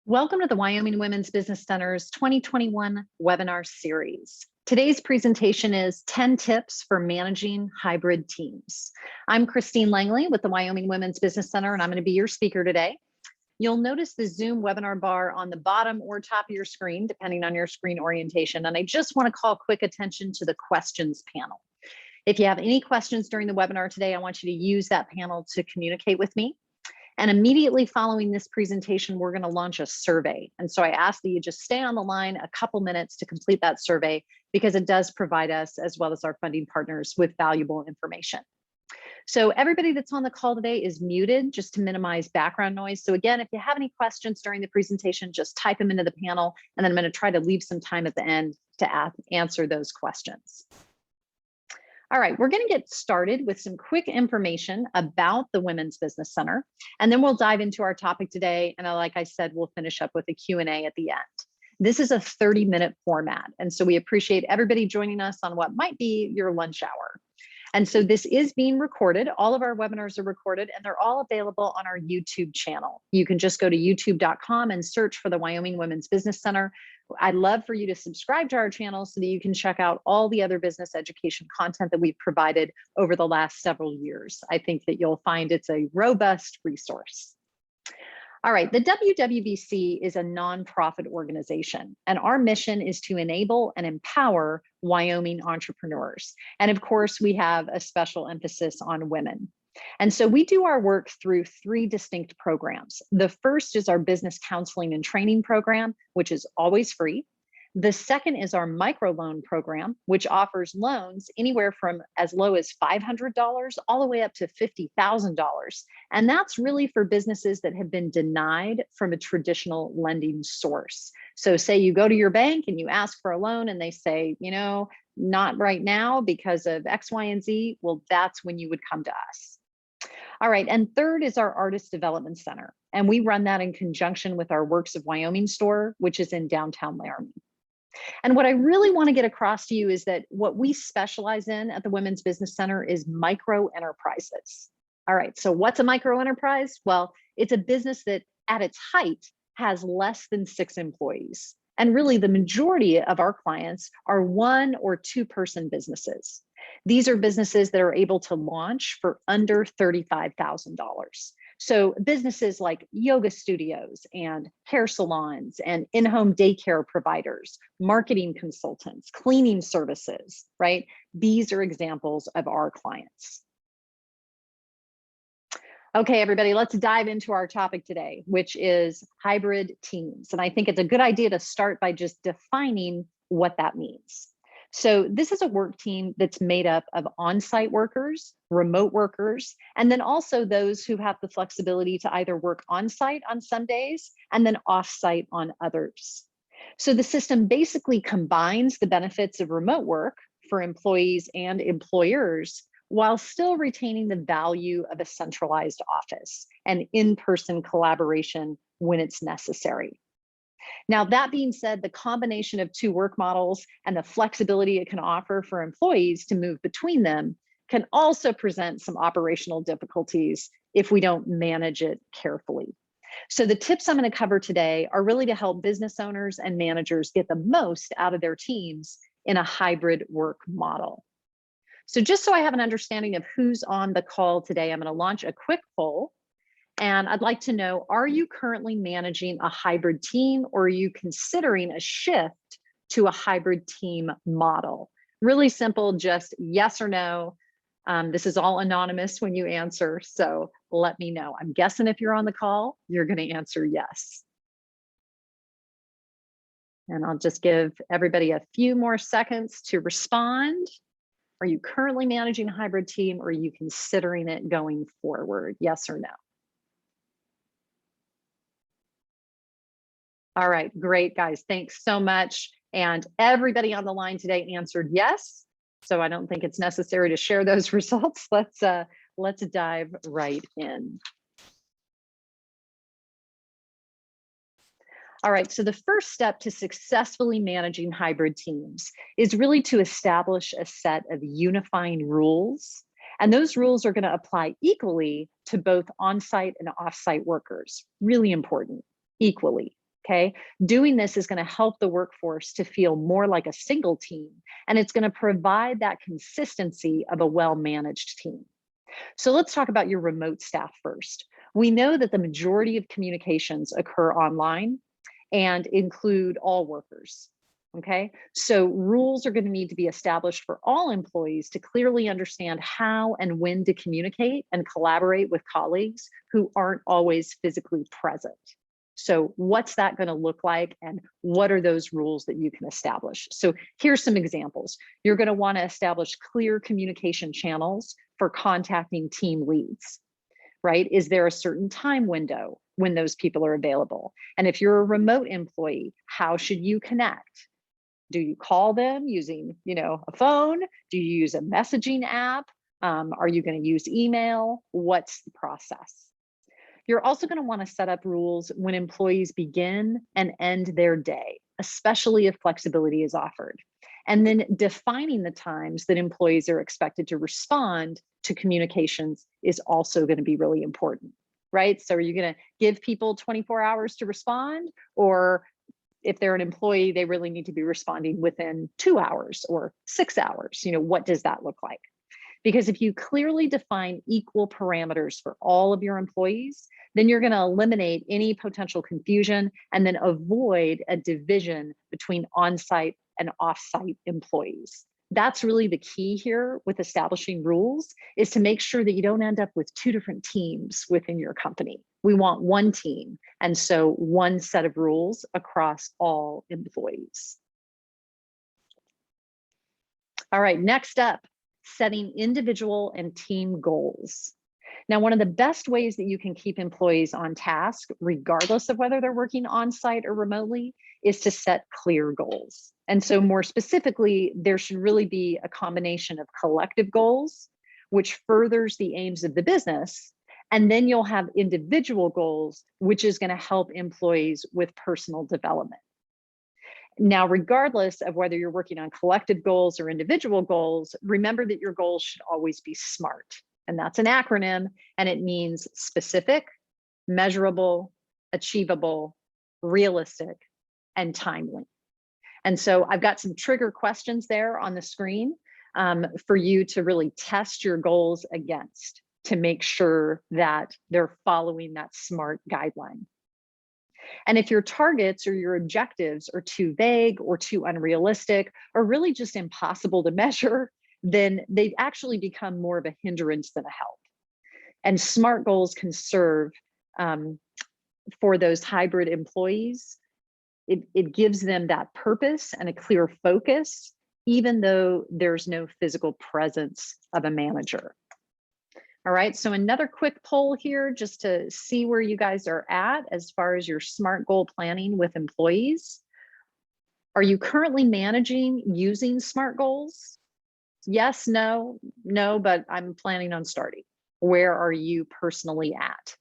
Welcome to the Wyoming Women's Business Center's 2021 webinar series. Today's presentation is 10 tips for managing hybrid teams. I'm Christine Langley with the Wyoming Women's Business Center, and I'm going to be your speaker today. You'll notice the Zoom webinar bar on the bottom or top of your screen, depending on your screen orientation. And I just want to call quick attention to the questions panel. If you have any questions during the webinar today, I want you to use that panel to communicate with me. And immediately following this presentation, we're going to launch a survey. And so I ask that you just stay on the line a couple minutes to complete that survey because it does provide us, as well as our funding partners, with valuable information. So everybody that's on the call today is muted just to minimize background noise. So again, if you have any questions during the presentation, just type them into the panel, and then I'm going to try to leave some time at the end to answer those questions. All right, we're going to get started with some quick information about the Women's Business Center, and then we'll dive into our topic today. And like I said, we'll finish up with a Q&A at the end. This is a 30-minute format, and so we appreciate everybody joining us on what might be your lunch hour. And so this is being recorded. All of our webinars are recorded, and they're all available on our YouTube channel. You can just go to youtube.com and search for the Wyoming Women's Business Center. I'd love for you to subscribe to our channel so that you can check out all the other business education content that we've provided over the last several years. I think that you'll find it's a robust resource. All right, the WWBC is a nonprofit organization, and our mission is to enable and empower Wyoming entrepreneurs. And of course, we have a special emphasis on women. And so we do our work through three distinct programs. The first is our business counseling and training program, which is always free. The second is our microloan program, which offers loans anywhere from as low as $500 all the way up to $50,000. And that's really for businesses that have been denied from a traditional lending source. So say you go to your bank and you ask for a loan and they say, you know, not right now because of X, Y, and Z. Well, that's when you would come to us. All right, and third is our Artist Development Center. And we run that in conjunction with our Works of Wyoming store, which is in downtown Laramie. And what I really want to get across to you is that what we specialize in at the Women's Business Center is micro enterprises. All right, so what's a micro enterprise? Well, it's a business that at its height has less than 6 employees. And really the majority of our clients are 1 or 2 person businesses. These are businesses that are able to launch for under $35,000. So businesses like yoga studios and hair salons and in-home daycare providers, marketing consultants, cleaning services, right? These are examples of our clients. Okay, everybody, let's dive into our topic today, which is hybrid teams. And I think it's a good idea to start by just defining what that means. So this is a work team that's made up of on-site workers, remote workers, and then also those who have the flexibility to either work on-site on some days and then off-site on others. So the system basically combines the benefits of remote work for employees and employers while still retaining the value of a centralized office and in-person collaboration when it's necessary. Now, that being said, the combination of 2 work models and the flexibility it can offer for employees to move between them can also present some operational difficulties if we don't manage it carefully. So the tips I'm going to cover today are really to help business owners and managers get the most out of their teams in a hybrid work model. So just so I have an understanding of who's on the call today, I'm going to launch a quick poll. And I'd like to know, are you currently managing a hybrid team, or are you considering a shift to a hybrid team model? Really simple, just yes or no. This is all anonymous when you answer, so let me know. I'm guessing if you're on the call, you're going to answer yes. And I'll just give everybody a few more seconds to respond. Are you currently managing a hybrid team, or are you considering it going forward? Yes or no? All right, great, guys. Thanks so much. And everybody on the line today answered yes. So I don't think it's necessary to share those results. Let's dive right in. All right, so the first step to successfully managing hybrid teams is really to establish a set of unifying rules. And those rules are going to apply equally to both on-site and off-site workers. Really important, equally. Okay, doing this is going to help the workforce to feel more like a single team, and it's going to provide that consistency of a well-managed team. So let's talk about your remote staff first. We know that the majority of communications occur online and include all workers. Okay, so rules are going to need to be established for all employees to clearly understand how and when to communicate and collaborate with colleagues who aren't always physically present. So what's that going to look like, and what are those rules that you can establish? So here's some examples. You're going to want to establish clear communication channels for contacting team leads, right? Is there a certain time window when those people are available? And if you're a remote employee, how should you connect? Do you call them using, a phone? Do you use a messaging app? Are you going to use email? What's the process? You're also going to want to set up rules when employees begin and end their day, especially if flexibility is offered. And then defining the times that employees are expected to respond to communications is also going to be really important, right? So are you going to give people 24 hours to respond, or if they're an employee, they really need to be responding within 2 hours or 6 hours? What does that look like? Because if you clearly define equal parameters for all of your employees, then you're going to eliminate any potential confusion and then avoid a division between on-site and off-site employees. That's really the key here with establishing rules, is to make sure that you don't end up with two different teams within your company. We want one team, and so one set of rules across all employees. All right, next up, setting individual and team goals. Now, one of the best ways that you can keep employees on task, regardless of whether they're working on site or remotely, is to set clear goals. And so more specifically, there should really be a combination of collective goals, which furthers the aims of the business. And then you'll have individual goals, which is going to help employees with personal development. Now, regardless of whether you're working on collective goals or individual goals, remember that your goals should always be SMART. And that's an acronym, and it means specific, measurable, achievable, realistic, and timely. And so I've got some trigger questions there on the screen for you to really test your goals against, to make sure that they're following that SMART guideline. And if your targets or your objectives are too vague or too unrealistic, or really just impossible to measure, then they actually become more of a hindrance than a help. And SMART goals can serve for those hybrid employees. It gives them that purpose and a clear focus, even though there's no physical presence of a manager. All right, so another quick poll here just to see where you guys are at as far as your SMART goal planning with employees. Are you currently managing using SMART goals? Yes, no, but I'm planning on starting. Where are you personally at?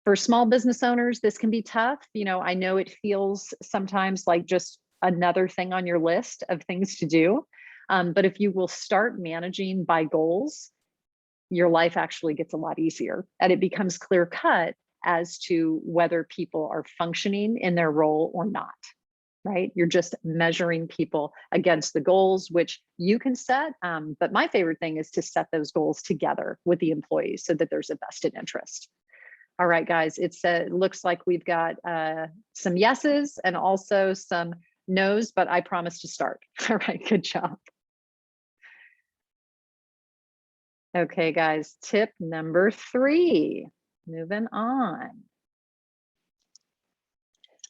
For small business owners, this can be tough. I know it feels sometimes like just another thing on your list of things to do. But if you will start managing by goals, your life actually gets a lot easier, and it becomes clear cut as to whether people are functioning in their role or not, right? You're just measuring people against the goals, which you can set. But my favorite thing is to set those goals together with the employees so that there's a vested interest. All right, guys, it looks like we've got some yeses and also some no's, but I promise to start. All right, good job. Okay, guys, tip number 3, moving on.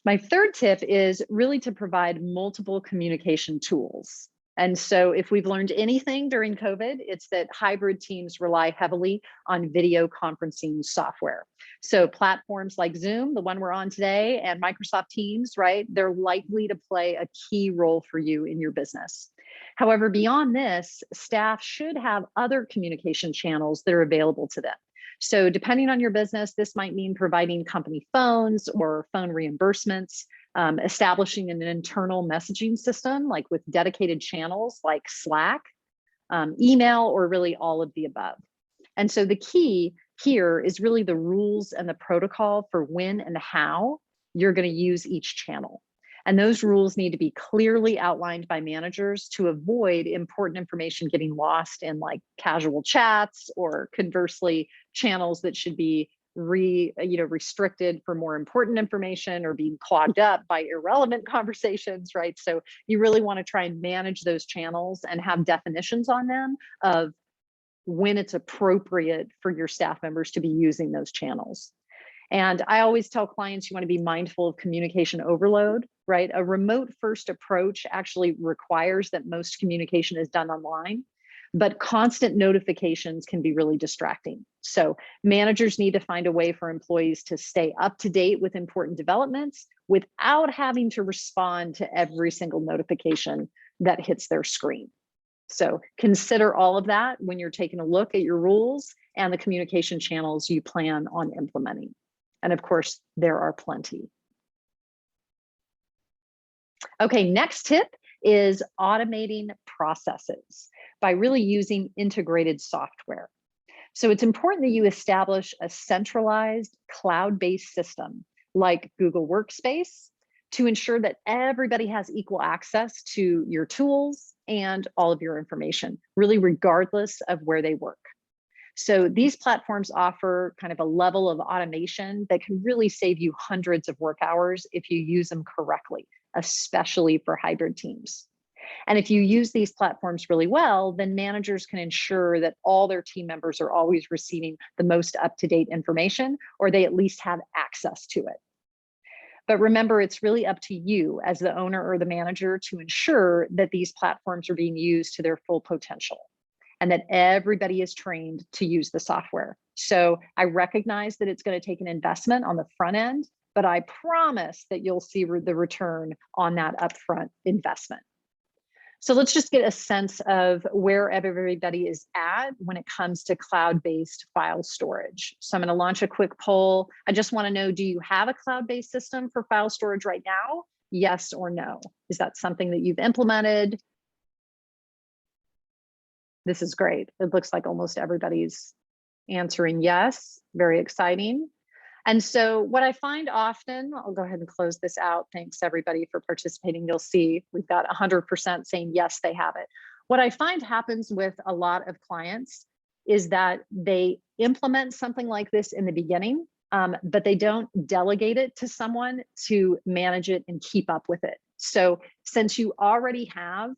My third tip is really to provide multiple communication tools. And so if we've learned anything during COVID, it's that hybrid teams rely heavily on video conferencing software. So platforms like Zoom, the one we're on today, and Microsoft Teams, right? They're likely to play a key role for you in your business. However, beyond this, staff should have other communication channels that are available to them. So depending on your business, this might mean providing company phones or phone reimbursements, establishing an internal messaging system, like with dedicated channels like Slack, email, or really all of the above. And so the key here is really the rules and the protocol for when and how you're going to use each channel. And those rules need to be clearly outlined by managers to avoid important information getting lost in like casual chats, or conversely, channels that should be restricted for more important information, or being clogged up by irrelevant conversations, right? So you really want to try and manage those channels and have definitions on them of when it's appropriate for your staff members to be using those channels. And I always tell clients you want to be mindful of communication overload, right? A remote first approach actually requires that most communication is done online, but constant notifications can be really distracting. So managers need to find a way for employees to stay up to date with important developments without having to respond to every single notification that hits their screen. So consider all of that when you're taking a look at your rules and the communication channels you plan on implementing. And of course, there are plenty. Okay, next tip is automating processes by really using integrated software. So it's important that you establish a centralized cloud-based system like Google Workspace to ensure that everybody has equal access to your tools and all of your information, really regardless of where they work. So these platforms offer kind of a level of automation that can really save you hundreds of work hours if you use them correctly, especially for hybrid teams. And if you use these platforms really well, then managers can ensure that all their team members are always receiving the most up-to-date information, or they at least have access to it. But remember, it's really up to you as the owner or the manager to ensure that these platforms are being used to their full potential, and that everybody is trained to use the software. So I recognize that it's going to take an investment on the front end, but I promise that you'll see the return on that upfront investment. So let's just get a sense of where everybody is at when it comes to cloud-based file storage. So I'm going to launch a quick poll. I just want to know, do you have a cloud-based system for file storage right now? Yes or no? Is that something that you've implemented? This is great. It looks like almost everybody's answering yes. Very exciting. And so what I find often, I'll go ahead and close this out. Thanks everybody for participating. You'll see we've got 100% saying yes, they have it. What I find happens with a lot of clients is that they implement something like this in the beginning, but they don't delegate it to someone to manage it and keep up with it. So since you already have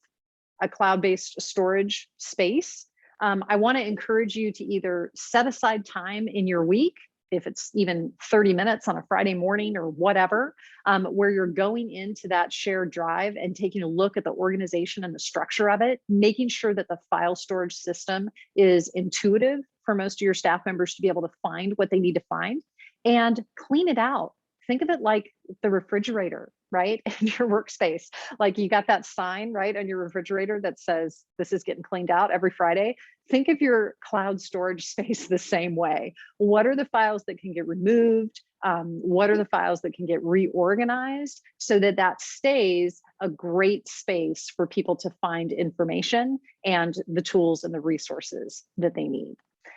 a cloud-based storage space, I want to encourage you to either set aside time in your week, if it's even 30 minutes on a Friday morning or whatever, where you're going into that shared drive and taking a look at the organization and the structure of it, making sure that the file storage system is intuitive for most of your staff members to be able to find what they need to find, and clean it out. Think of it like the refrigerator, right? In your workspace. Like you got that sign, right, on your refrigerator that says, this is getting cleaned out every Friday. Think of your cloud storage space the same way. What are the files that can get removed? What are the files that can get reorganized so that that stays a great space for people to find information and the tools and the resources that they need?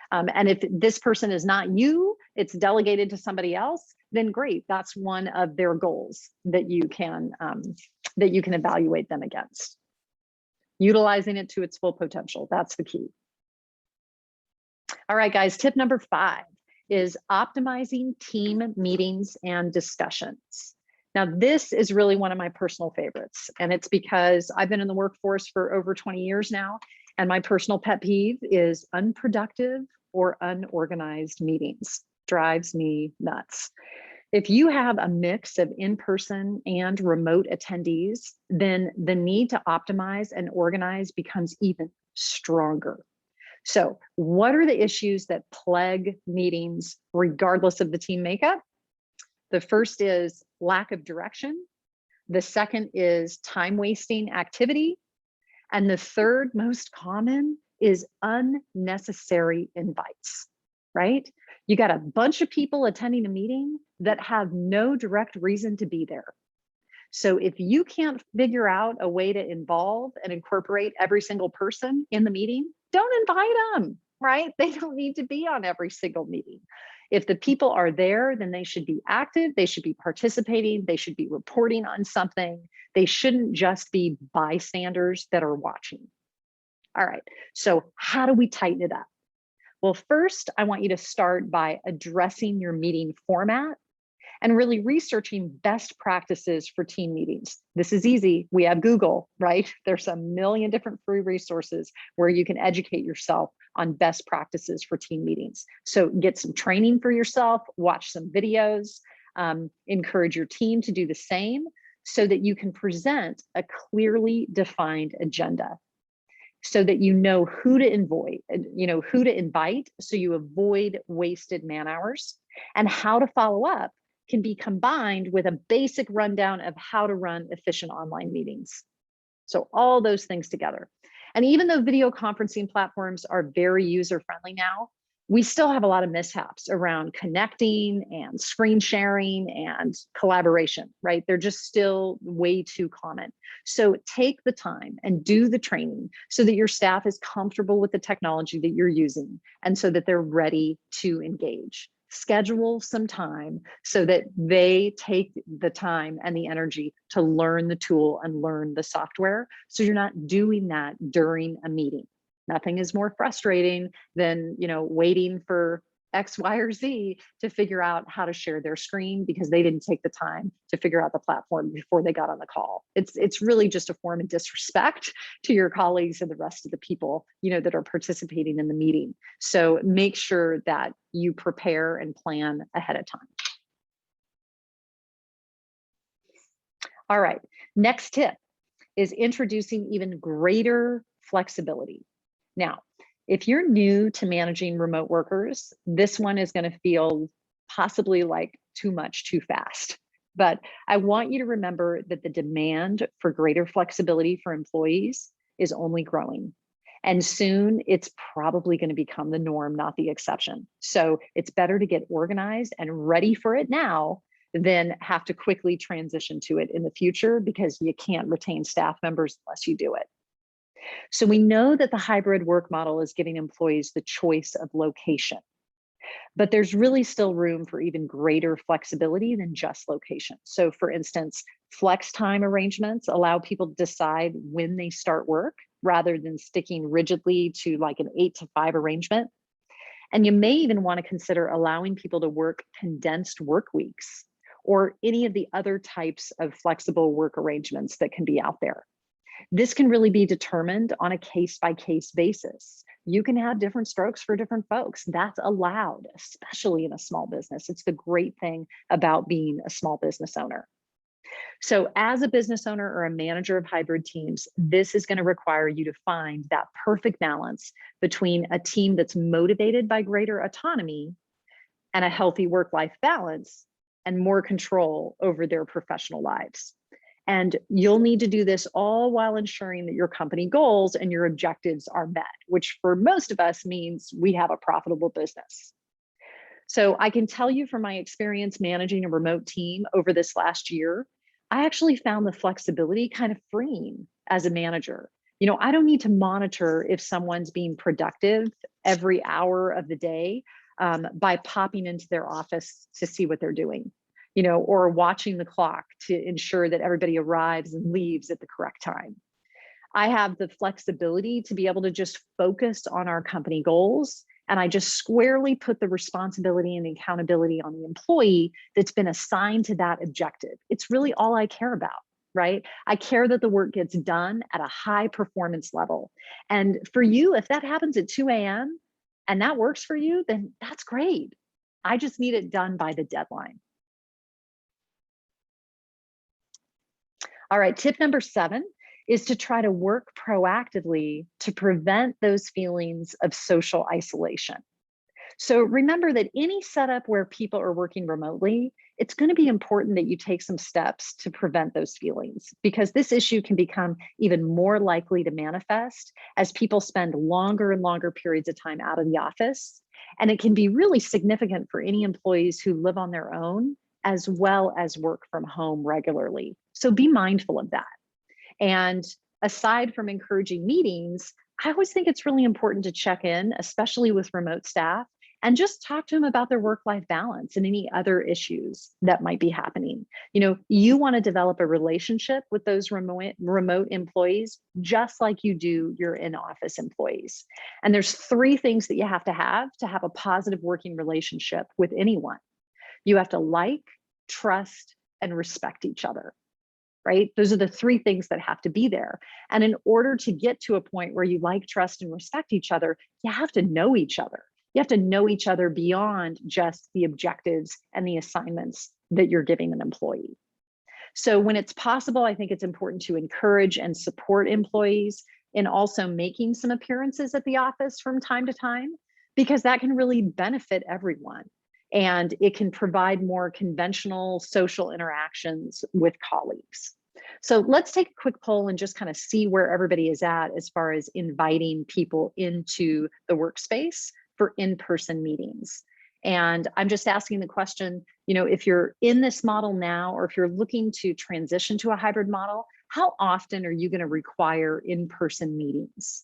And if this person is not you, it's delegated to somebody else, then great. That's one of their goals that you can evaluate them against. Utilizing it to its full potential. That's the key. All right, guys, tip number 5 is optimizing team meetings and discussions. Now, this is really one of my personal favorites, and it's because I've been in the workforce for over 20 years now, and my personal pet peeve is unproductive or unorganized meetings. Drives me nuts. If you have a mix of in-person and remote attendees, then the need to optimize and organize becomes even stronger. So what are the issues that plague meetings regardless of the team makeup? The first is lack of direction. The second is time-wasting activity. And the third most common is unnecessary invites, right? You got a bunch of people attending a meeting that have no direct reason to be there. So if you can't figure out a way to involve and incorporate every single person in the meeting, don't invite them. right? They don't need to be on every single meeting. If the people are there, then they should be active, they should be participating, they should be reporting on something. They shouldn't just be bystanders that are watching. All right, so how do we tighten it up? Well, first, I want you to start by addressing your meeting format and really researching best practices for team meetings. This is easy. We have Google, right? There's a million different free resources where you can educate yourself on best practices for team meetings. So get some training for yourself, watch some videos, encourage your team to do the same so that you can present a clearly defined agenda, so that you know who to invite, so you avoid wasted man hours, and how to follow up can be combined with a basic rundown of how to run efficient online meetings. So all those things together. And even though video conferencing platforms are very user-friendly now, we still have a lot of mishaps around connecting and screen sharing and collaboration, right? They're just still way too common. So take the time and do the training so that your staff is comfortable with the technology that you're using and so that they're ready to engage. Schedule some time so that they take the time and the energy to learn the tool and learn the software. So you're not doing that during a meeting. Nothing is more frustrating than, waiting for X, Y, or Z to figure out how to share their screen because they didn't take the time to figure out the platform before they got on the call. It's really just a form of disrespect to your colleagues and the rest of the people, that are participating in the meeting. So make sure that you prepare and plan ahead of time. All right, next tip is introducing even greater flexibility. Now, if you're new to managing remote workers, this one is going to feel possibly like too much too fast. But I want you to remember that the demand for greater flexibility for employees is only growing. And soon it's probably going to become the norm, not the exception. So it's better to get organized and ready for it now than have to quickly transition to it in the future because you can't retain staff members unless you do it. So we know that the hybrid work model is giving employees the choice of location, but there's really still room for even greater flexibility than just location. So for instance, flex time arrangements allow people to decide when they start work rather than sticking rigidly to like an 8 to 5 arrangement. And you may even want to consider allowing people to work condensed work weeks or any of the other types of flexible work arrangements that can be out there. This can really be determined on a case-by-case basis. You can have different strokes for different folks. That's allowed, especially in a small business. It's the great thing about being a small business owner. So as a business owner or a manager of hybrid teams, this is going to require you to find that perfect balance between a team that's motivated by greater autonomy and a healthy work-life balance and more control over their professional lives. And you'll need to do this all while ensuring that your company goals and your objectives are met, which for most of us means we have a profitable business. So I can tell you from my experience managing a remote team over this last year, I actually found the flexibility kind of freeing as a manager. I don't need to monitor if someone's being productive every hour of the day by popping into their office to see what they're doing. Or watching the clock to ensure that everybody arrives and leaves at the correct time. I have the flexibility to be able to just focus on our company goals, and I just squarely put the responsibility and the accountability on the employee that's been assigned to that objective. It's really all I care about, right? I care that the work gets done at a high performance level. And for you, if that happens at 2 a.m. and that works for you, then that's great. I just need it done by the deadline. All right, tip number 7 is to try to work proactively to prevent those feelings of social isolation. So remember that any setup where people are working remotely, it's going to be important that you take some steps to prevent those feelings, because this issue can become even more likely to manifest as people spend longer and longer periods of time out of the office. And it can be really significant for any employees who live on their own as well as work from home regularly. So be mindful of that. And aside from encouraging meetings, I always think it's really important to check in, especially with remote staff, and just talk to them about their work-life balance and any other issues that might be happening. You want to develop a relationship with those remote employees, just like you do your in-office employees. And there's three things that you have to have a positive working relationship with anyone. You have to like, trust, and respect each other. Right? Those are the three things that have to be there. And in order to get to a point where you like, trust, and respect each other, you have to know each other. You have to know each other beyond just the objectives and the assignments that you're giving an employee. So when it's possible, I think it's important to encourage and support employees in also making some appearances at the office from time to time, because that can really benefit everyone. And it can provide more conventional social interactions with colleagues. So let's take a quick poll and just kind of see where everybody is at as far as inviting people into the workspace for in-person meetings. And I'm just asking the question, if you're in this model now, or if you're looking to transition to a hybrid model, how often are you going to require in-person meetings?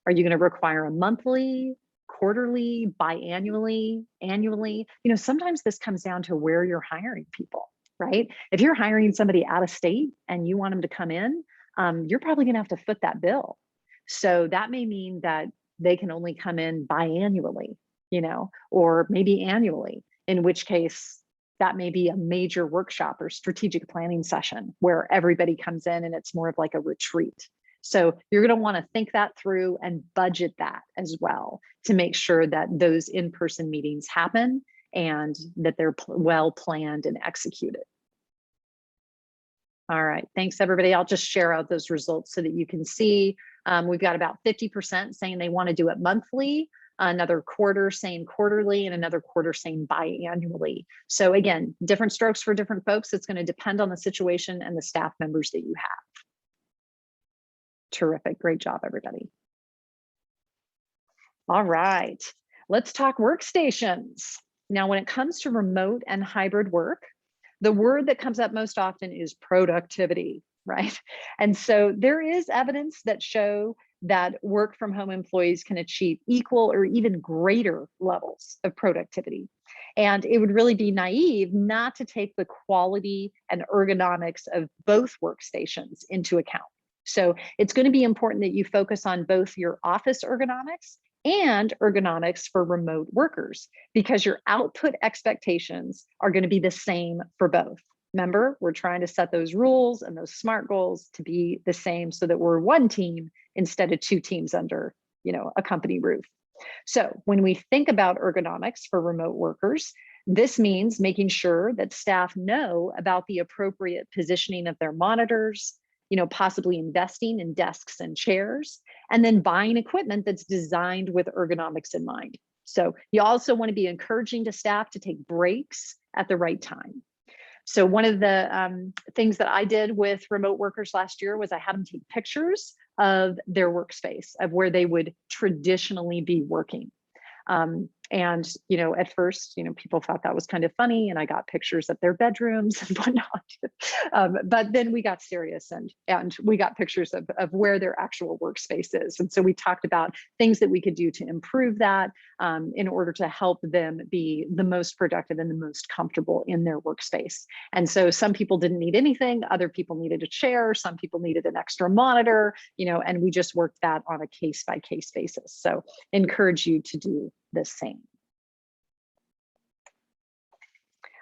Are you going to require a monthly, quarterly, biannually, annually? Sometimes this comes down to where you're hiring people, right? If you're hiring somebody out of state and you want them to come in, you're probably going to have to foot that bill. So that may mean that they can only come in biannually, or maybe annually, in which case that may be a major workshop or strategic planning session where everybody comes in and it's more of like a retreat. So you're going to want to think that through and budget that as well to make sure that those in-person meetings happen and that they're well planned and executed. All right, thanks everybody. I'll just share out those results so that you can see. We've got about 50% saying they want to do it monthly, another quarter saying quarterly, and another quarter saying biannually. So again, different strokes for different folks. It's going to depend on the situation and the staff members that you have. Terrific. Great job, everybody. All right, let's talk workstations. Now, when it comes to remote and hybrid work, the word that comes up most often is productivity, right? And so there is evidence that show that work from home employees can achieve equal or even greater levels of productivity. And it would really be naive not to take the quality and ergonomics of both workstations into account. So it's going to be important that you focus on both your office ergonomics and ergonomics for remote workers, because your output expectations are going to be the same for both. Remember, we're trying to set those rules and those SMART goals to be the same so that we're one team instead of two teams under, a company roof. So when we think about ergonomics for remote workers, this means making sure that staff know about the appropriate positioning of their monitors, possibly investing in desks and chairs, and then buying equipment that's designed with ergonomics in mind. So you also want to be encouraging to staff to take breaks at the right time. So one of the things that I did with remote workers last year was I had them take pictures of their workspace, of where they would traditionally be working. And, at first, people thought that was kind of funny, and I got pictures of their bedrooms and whatnot. But then we got serious and we got pictures of where their actual workspace is. And so we talked about things that we could do to improve that in order to help them be the most productive and the most comfortable in their workspace. And so some people didn't need anything, other people needed a chair, some people needed an extra monitor, and we just worked that on a case-by-case basis. So encourage you to do the same.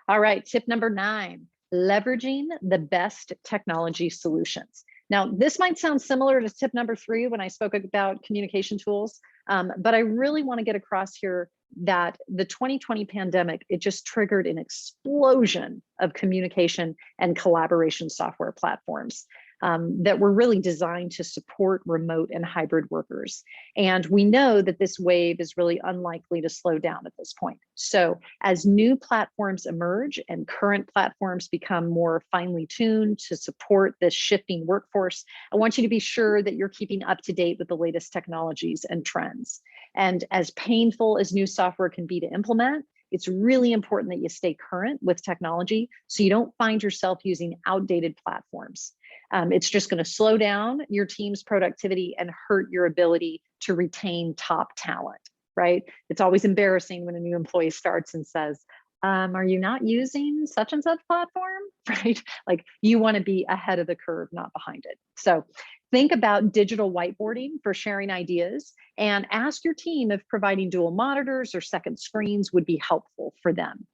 All right, tip number 9, leveraging the best technology solutions. Now, this might sound similar to tip number 3 when I spoke about communication tools, but I really want to get across here that the 2020 pandemic, it just triggered an explosion of communication and collaboration software platforms that were really designed to support remote and hybrid workers. And we know that this wave is really unlikely to slow down at this point. So as new platforms emerge and current platforms become more finely tuned to support this shifting workforce, I want you to be sure that you're keeping up to date with the latest technologies and trends. And as painful as new software can be to implement, it's really important that you stay current with technology so you don't find yourself using outdated platforms. It's just going to slow down your team's productivity and hurt your ability to retain top talent, right? It's always embarrassing when a new employee starts and says, are you not using such and such platform, right? Like, you want to be ahead of the curve, not behind it. So think about digital whiteboarding for sharing ideas, and ask your team if providing dual monitors or second screens would be helpful for them.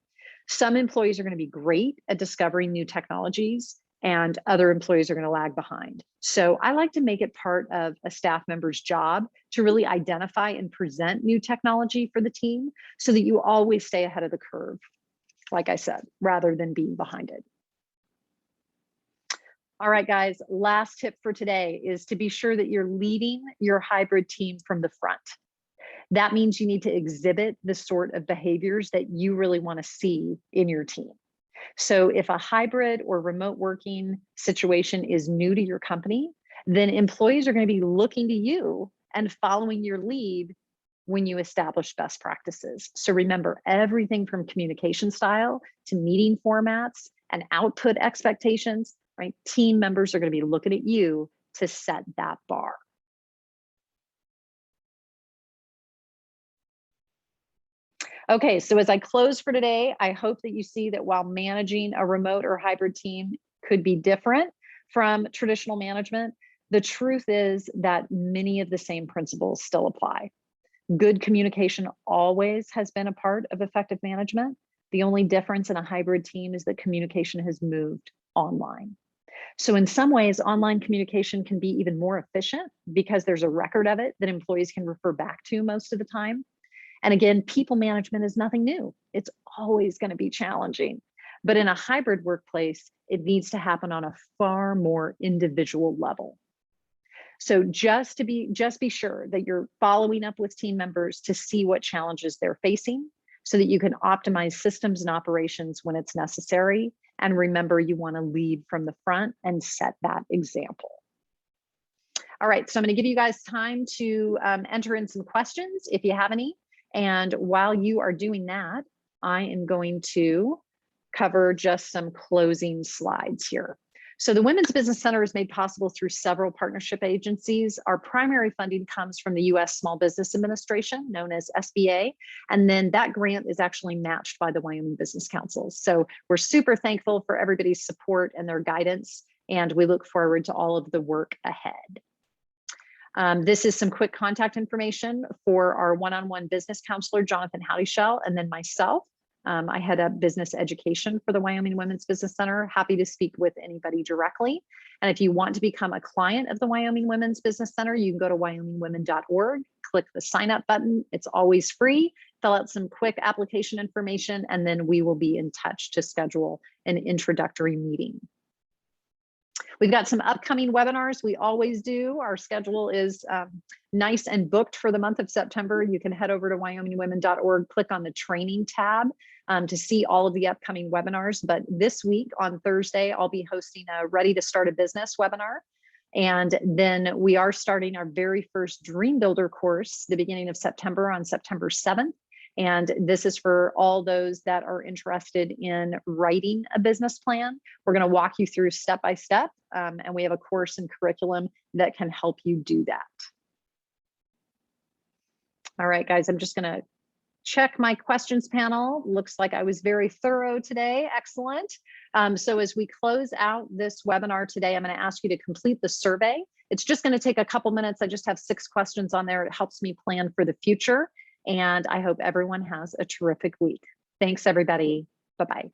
Some employees are going to be great at discovering new technologies, and other employees are going to lag behind. So I like to make it part of a staff member's job to really identify and present new technology for the team, so that you always stay ahead of the curve, like I said, rather than being behind it. All right, guys, last tip for today is to be sure that you're leading your hybrid team from the front. That means you need to exhibit the sort of behaviors that you really want to see in your team. So if a hybrid or remote working situation is new to your company, then employees are going to be looking to you and following your lead when you establish best practices. So remember, everything from communication style to meeting formats and output expectations, right? Team members are going to be looking at you to set that bar. Okay, so as I close for today, I hope that you see that while managing a remote or hybrid team could be different from traditional management, the truth is that many of the same principles still apply. Good communication always has been a part of effective management. The only difference in a hybrid team is that communication has moved online. So in some ways, online communication can be even more efficient because there's a record of it that employees can refer back to most of the time. And again, people management is nothing new. It's always going to be challenging. But in a hybrid workplace, it needs to happen on a far more individual level. So just be sure that you're following up with team members to see what challenges they're facing, so that you can optimize systems and operations when it's necessary. And remember, you want to lead from the front and set that example. All right, so I'm going to give you guys time to enter in some questions if you have any. And while you are doing that, I am going to cover just some closing slides here. So the Women's Business Center is made possible through several partnership agencies. Our primary funding comes from the U.S. Small Business Administration, known as SBA, and then that grant is actually matched by the Wyoming Business Council. So we're super thankful for everybody's support and their guidance, and we look forward to all of the work ahead. This is some quick contact information for our one-on-one business counselor, Jonathan Howdyshell, and then myself. I head up business education for the Wyoming Women's Business Center. Happy to speak with anybody directly. And if you want to become a client of the Wyoming Women's Business Center, you can go to wyomingwomen.org, click the sign up button. It's always free. Fill out some quick application information, and then we will be in touch to schedule an introductory meeting. We've got some upcoming webinars. We always do. Our schedule is nice and booked for the month of September. You can head over to wyomingwomen.org, click on the training tab to see all of the upcoming webinars. But this week on Thursday, I'll be hosting a Ready to Start a Business webinar. And then we are starting our very first Dream Builder course the beginning of September on September 7th. And this is for all those that are interested in writing a business plan. We're going to walk you through step by step, and we have a course and curriculum that can help you do that. All right, guys, I'm just going to check my questions panel. Looks like I was very thorough today. Excellent. So as we close out this webinar today, I'm going to ask you to complete the survey. It's just going to take a couple minutes. I just have 6 questions on there. It helps me plan for the future. And I hope everyone has a terrific week. Thanks, everybody. Bye-bye.